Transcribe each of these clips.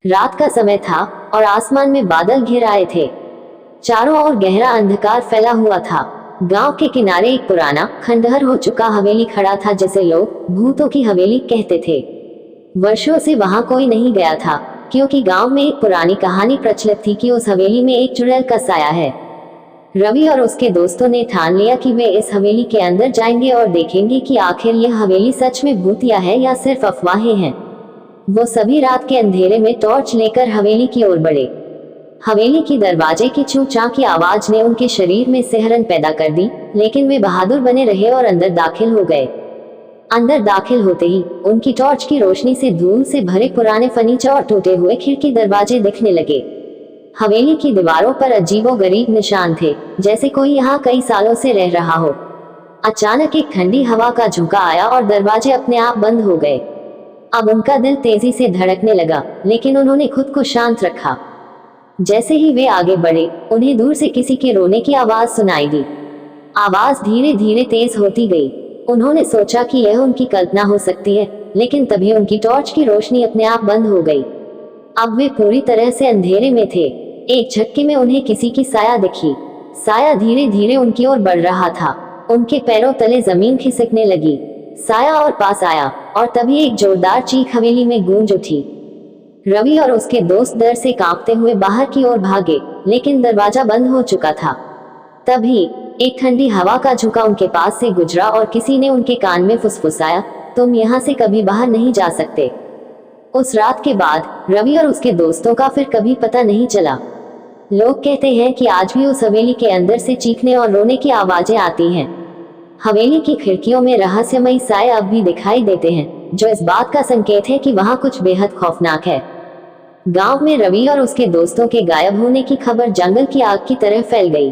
रात का समय था और आसमान में बादल घिर आए थे। चारों ओर गहरा अंधकार फैला हुआ था। गांव के किनारे एक पुराना खंडहर हो चुका हवेली खड़ा था, जिसे लोग भूतों की हवेली कहते थे। वर्षों से वहां कोई नहीं गया था, क्योंकि गांव में एक पुरानी कहानी प्रचलित थी कि उस हवेली में एक चुड़ैल का साया है। रवि और उसके दोस्तों ने ठान लिया कि वे इस हवेली के अंदर जाएंगे और देखेंगे कि आखिर यह हवेली सच में भूतिया है या सिर्फ अफवाहें हैं। वो सभी रात के अंधेरे में टॉर्च लेकर हवेली की ओर बढ़े। हवेली की दरवाजे की चूं चां की आवाज ने उनके शरीर में सिहरन पैदा कर दी, लेकिन वे बहादुर बने रहे और अंदर दाखिल हो गए। अंदर दाखिल होते ही उनकी टॉर्च की रोशनी से धूल से भरे पुराने फर्नीचर और टूटे हुए खिड़की दरवाजे दिखने लगे। हवेली की दीवारों पर अजीबोगरीब निशान थे, जैसे कोई यहाँ कई सालों से रह रहा हो। अचानक एक ठंडी हवा का झोंका आया और दरवाजे अपने आप बंद हो गए। अब उनका दिल तेजी से धड़कने लगा, लेकिन उन्होंने खुद को शांत रखा। जैसे ही वे आगे बढ़े, उन्हें दूर से किसी के रोने की आवाज सुनाई दी। आवाज धीरे धीरे तेज होती गई। उन्होंने सोचा कि यह उनकी कल्पना हो सकती है, लेकिन तभी उनकी टॉर्च की रोशनी अपने आप बंद हो गई। अब वे पूरी तरह से अंधेरे में थे। एक झटके में उन्हें किसी की साया दिखी। साया धीरे धीरे उनकी ओर बढ़ रहा था। उनके पैरों तले जमीन खिसकने लगी। साया और पास आया, और तभी एक जोरदार चीख हवेली में गूंज उठी। रवि और उसके दोस्त डर से कांपते हुए बाहर की ओर भागे, लेकिन दरवाजा बंद हो चुका था। तभी एक ठंडी हवा का झोंका उनके पास से गुजरा और किसी ने उनके कान में फुसफुसाया, तुम यहाँ से कभी बाहर नहीं जा सकते। उस रात के बाद रवि और उसके दोस्तों का फिर कभी पता नहीं चला। लोग कहते हैं कि आज भी उस हवेली के अंदर से चीखने और रोने की आवाजें आती हैं। हवेली की खिड़कियों में रहस्यमयी साए अब भी दिखाई देते हैं, जो इस बात का संकेत है कि वहां कुछ बेहद खौफनाक है। गांव में रवि और उसके दोस्तों के गायब होने की खबर जंगल की आग की तरह फैल गई।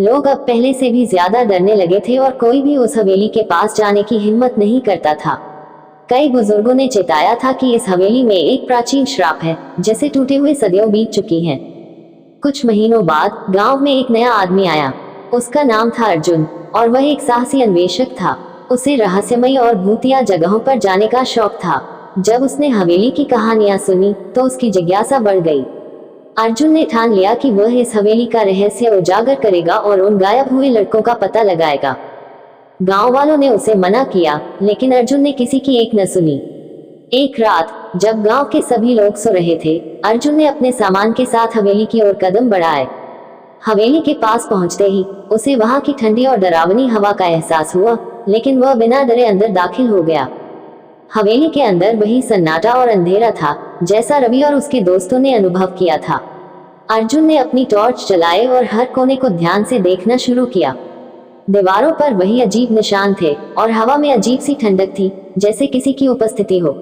लोग अब पहले से भी ज्यादा डरने लगे थे और कोई भी उस हवेली के पास जाने की हिम्मत नहीं करता था। कई बुजुर्गों ने चेताया था कि इस हवेली में एक प्राचीन श्राप है, जिसे टूटे हुए सदियों बीत चुकी हैं। कुछ महीनों बाद गांव में एक नया आदमी आया। उसका नाम था अर्जुन, और वह एक साहसी अन्वेषक था। उसे रहस्यमयी और भूतिया जगहों पर जाने का शौक था। जब उसने हवेली की कहानियां सुनी तो उसकी जिज्ञासा बढ़ गई। अर्जुन ने ठान लिया कि वह इस हवेली का रहस्य उजागर करेगा और उन गायब हुए लड़कों का पता लगाएगा। गांव वालों ने उसे मना किया, लेकिन अर्जुन ने किसी की एक न सुनी। एक रात जब गांव के सभी लोग सो रहे थे, अर्जुन ने अपने सामान के साथ हवेली की ओर कदम बढ़ाए। हवेली के पास पहुंचते ही उसे वहां की ठंडी और डरावनी हवा का एहसास हुआ, लेकिन वह बिना डरे अंदर दाखिल हो गया। हवेली के अंदर वही सन्नाटा और अंधेरा था, जैसा रवि और उसके दोस्तों ने अनुभव किया था। अर्जुन ने अपनी टॉर्च जलाए और हर कोने को ध्यान से देखना शुरू किया। दीवारों पर वही अजीब निशान थे और हवा में अजीब सी ठंडक थी, जैसे किसी की उपस्थिति हो।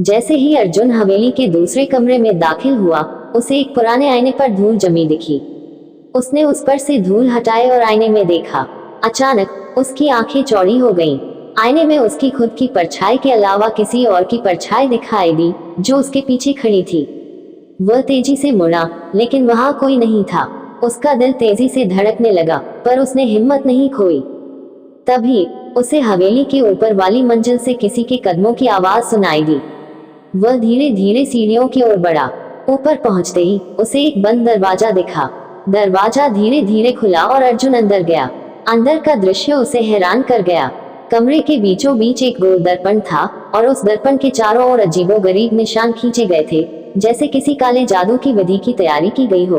जैसे ही अर्जुन हवेली के दूसरे कमरे में दाखिल हुआ, उसे एक पुराने आईने पर धूल जमी दिखी। उसने उस पर से धूल हटाए और आईने में देखा। अचानक उसकी आंखें चौड़ी हो गईं। आईने में उसकी खुद की परछाई के अलावा किसी और की परछाई दिखाई दी, जो उसके पीछे खड़ी थी। वह तेजी से मुड़ा, लेकिन वहां कोई नहीं था। उसका दिल तेजी से धड़कने लगा, पर उसने हिम्मत नहीं खोई। तभी उसे हवेली के ऊपर वाली मंजिल से किसी के कदमों की आवाज सुनाई दी। वह धीरे धीरे सीढ़ियों की ओर बढ़ा। ऊपर पहुंचते ही उसे एक बंद दरवाजा दिखा। दरवाजा धीरे धीरे खुला और अर्जुन अंदर गया। अंदर का दृश्य उसे हैरान कर गया। कमरे के बीचों बीच एक गोल दर्पण था, और उस दर्पण के चारों ओर अजीबोगरीब निशान खींचे गए थे, जैसे किसी काले जादू की विधि की तैयारी की गई हो।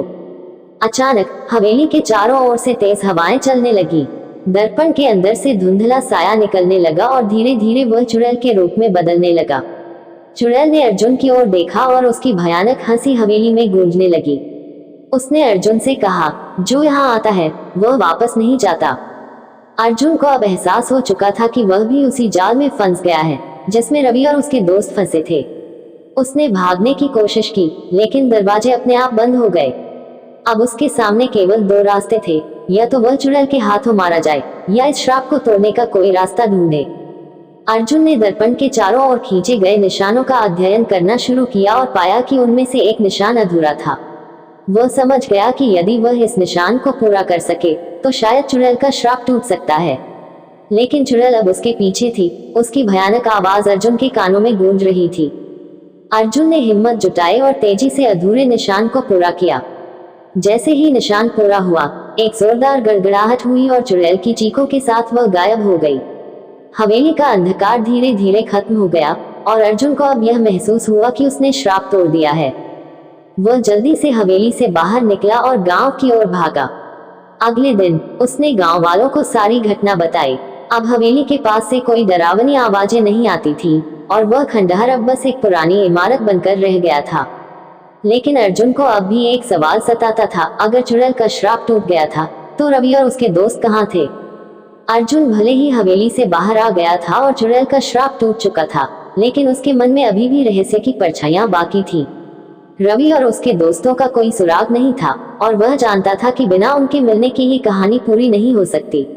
अचानक हवेली के चारों ओर से तेज हवाएं चलने लगी। दर्पण के अंदर से धुंधला साया निकलने लगा और धीरे धीरे वह चुड़ैल के रूप में बदलने लगा। चुड़ैल ने अर्जुन की ओर देखा और उसकी भयानक हंसी हवेली में गूंजने लगी। उसने अर्जुन से कहा, जो यहाँ आता है वह वापस नहीं जाता। अर्जुन को अब एहसास हो चुका था कि वह भी उसी जाल में फंस गया है, जिसमें रवि और उसके दोस्त फंसे थे। उसने भागने की कोशिश की, लेकिन दरवाजे अपने आप बंद हो गए। अब उसके सामने केवल दो रास्ते थे, या तो वह चुड़ैल के हाथों मारा जाए, या इस श्राप को तोड़ने का कोई रास्ता ढूंढे। अर्जुन ने दर्पण के चारों ओर खींचे गए निशानों का अध्ययन करना शुरू किया और पाया कि उनमें से एक निशान अधूरा था। वह समझ गया कि यदि वह इस निशान को पूरा कर सके तो शायद चुड़ैल का श्राप टूट सकता है। लेकिन चुड़ैल अब उसके पीछे थी। उसकी भयानक आवाज अर्जुन के कानों में गूंज रही थी। अर्जुन ने हिम्मत जुटाई और तेजी से अधूरे निशान को पूरा किया। जैसे ही निशान पूरा हुआ, एक जोरदार गड़गड़ाहट हुई और चुड़ैल की चीखों के साथ वह गायब हो गई। हवेली का अंधकार धीरे धीरे खत्म हो गया और अर्जुन को अब यह महसूस हुआ कि उसने श्राप तोड़ दिया है। वह जल्दी से हवेली से बाहर निकला और गांव की ओर भागा। अगले दिन उसने गांव वालों को सारी घटना बताई। अब हवेली के पास से कोई डरावनी आवाजें नहीं आती थी और वह खंडहर अब बस एक पुरानी इमारत बनकर रह गया था। लेकिन अर्जुन को अब भी एक सवाल सताता था, अगर चुड़ैल का श्राप टूट गया था तो रवि और उसके दोस्त कहाँ थे? अर्जुन भले ही हवेली से बाहर आ गया था और चुड़ैल का श्राप टूट चुका था, लेकिन उसके मन में अभी भी रहस्य की परछाइयां बाकी थी। रवि और उसके दोस्तों का कोई सुराग नहीं था और वह जानता था कि बिना उनके मिलने की ये कहानी पूरी नहीं हो सकती।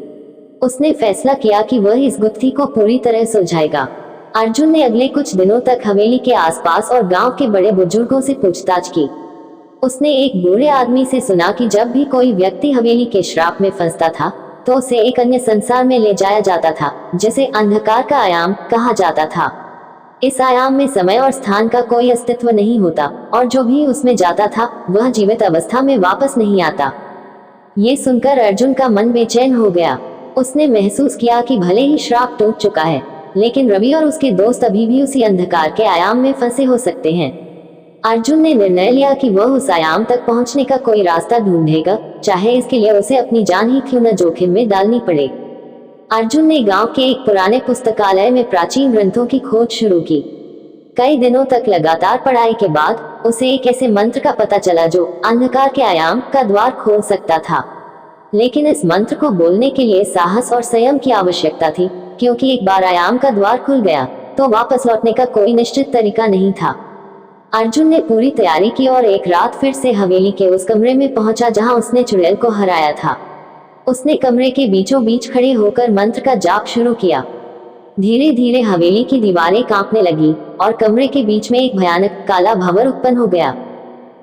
उसने फैसला किया कि वह इस गुत्थी को पूरी तरह सुलझाएगा। अर्जुन ने अगले कुछ दिनों तक हवेली के आसपास और गांव के बड़े बुजुर्गों से पूछताछ की। उसने एक बूढ़े आदमी से सुना कि जब भी कोई व्यक्ति हवेली के श्राप में फंसता था तो उसे एक अन्य संसार में ले जाया जाता था, जिसे अंधकार का आयाम कहा जाता था। इस आयाम में समय और स्थान का कोई अस्तित्व नहीं होता और जो भी उसमें जाता था वह जीवित अवस्था में वापस नहीं आता। ये सुनकर अर्जुन का मन बेचैन हो गया। उसने महसूस किया कि भले ही श्राप टूट चुका है, लेकिन रवि और उसके दोस्त अभी भी उसी अंधकार के आयाम में फंसे हो सकते हैं। अर्जुन ने निर्णय लिया कि वह उस आयाम तक पहुंचने का कोई रास्ता ढूंढेगा, चाहे इसके लिए उसे अपनी जान ही क्यों न जोखिम में डालनी पड़े। अर्जुन ने गांव के एक पुराने पुस्तकालय में प्राचीन ग्रंथों की खोज शुरू की। कई दिनों तक लगातार पढ़ाई के बाद उसे एक ऐसे मंत्र का पता चला जो अंधकार के आयाम का द्वार खोल सकता था। लेकिन इस मंत्र को बोलने के लिए साहस और संयम की आवश्यकता थी, क्योंकि एक बार आयाम का द्वार खुल गया तो वापस लौटने का कोई निश्चित तरीका नहीं था। अर्जुन ने पूरी तैयारी की और एक रात फिर से हवेली के उस कमरे में पहुंचा जहां उसने चुड़ैल को हराया था। उसने कमरे के बीचों बीच खड़े होकर मंत्र का जाप शुरू किया। धीरे धीरे हवेली की दीवारें कांपने लगी और कमरे के बीच में एक भयानक काला भंवर उत्पन्न हो गया।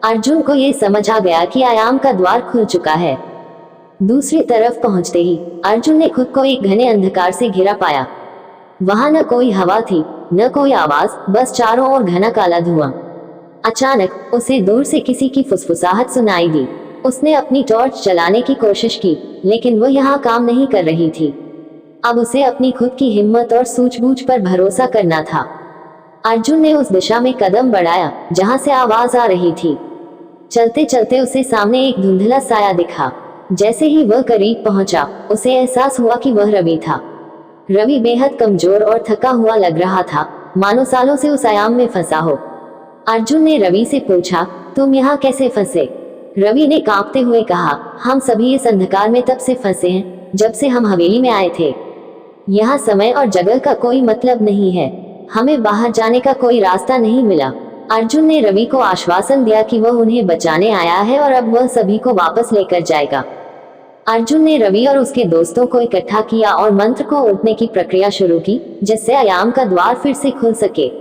अर्जुन को यह समझ आ गया कि आयाम का द्वार खुल चुका है। दूसरी तरफ पहुंचते ही अर्जुन ने खुद को एक घने अंधकार से घिरा पाया। वहां न कोई हवा थी, न कोई आवाज, बस चारों ओर घना काला धुआं। अचानक उसे दूर से किसी की फुसफुसाहट सुनाई दी। उसने अपनी टॉर्च चलाने की कोशिश की, लेकिन वह यहाँ काम नहीं कर रही थी। अब उसे अपनी खुद की हिम्मत और सूझबूझ पर भरोसा करना था। अर्जुन ने उस दिशा में कदम बढ़ाया जहां से आवाज आ रही थी। चलते चलते उसे सामने एक धुंधला साया दिखा। जैसे ही वह करीब पहुंचा, उसे एहसास हुआ कि वह रवि था। रवि बेहद कमजोर और थका हुआ लग रहा था, मानो सालों से उस आयाम में फंसा हो। अर्जुन ने रवि से पूछा, तुम यहाँ कैसे फंसे? रवि ने कांपते हुए कहा, हम सभी इस अंधकार में तब से फंसे हैं जब से हम हवेली में आए थे। यहाँ समय और जगह का कोई मतलब नहीं है, हमें बाहर जाने का कोई रास्ता नहीं मिला। अर्जुन ने रवि को आश्वासन दिया कि वह उन्हें बचाने आया है और अब वह सभी को वापस लेकर जाएगा। अर्जुन ने रवि और उसके दोस्तों को इकट्ठा किया और मंत्र को उठने की प्रक्रिया शुरू की, जिससे आयाम का द्वार फिर से खुल सके।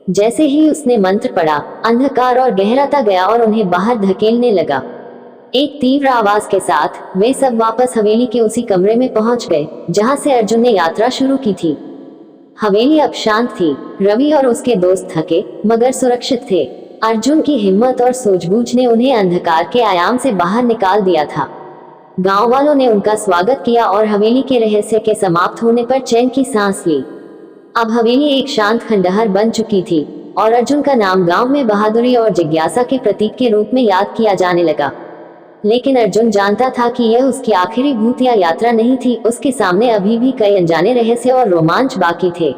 जैसे ही उसने मंत्र पढ़ा, अंधकार और गहराता गया और उन्हें बाहर धकेलने लगा। एक तीव्र आवाज के साथ वे सब वापस हवेली के उसी कमरे में पहुंच गए जहां से अर्जुन ने यात्रा शुरू की थी। हवेली अब शांत थी। रवि और उसके दोस्त थके मगर सुरक्षित थे। अर्जुन की हिम्मत और सूझबूझ ने उन्हें अंधकार के आयाम से बाहर निकाल दिया था। गांव वालों ने उनका स्वागत किया और हवेली के रहस्य के समाप्त होने पर चैन की सांस ली। अब हवेली एक शांत खंडहर बन चुकी थी और अर्जुन का नाम गांव में बहादुरी और जिज्ञासा के प्रतीक के रूप में याद किया जाने लगा। लेकिन अर्जुन जानता था कि यह उसकी आखिरी भूतिया यात्रा नहीं थी। उसके सामने अभी भी कई अनजाने रहस्य और रोमांच बाकी थे।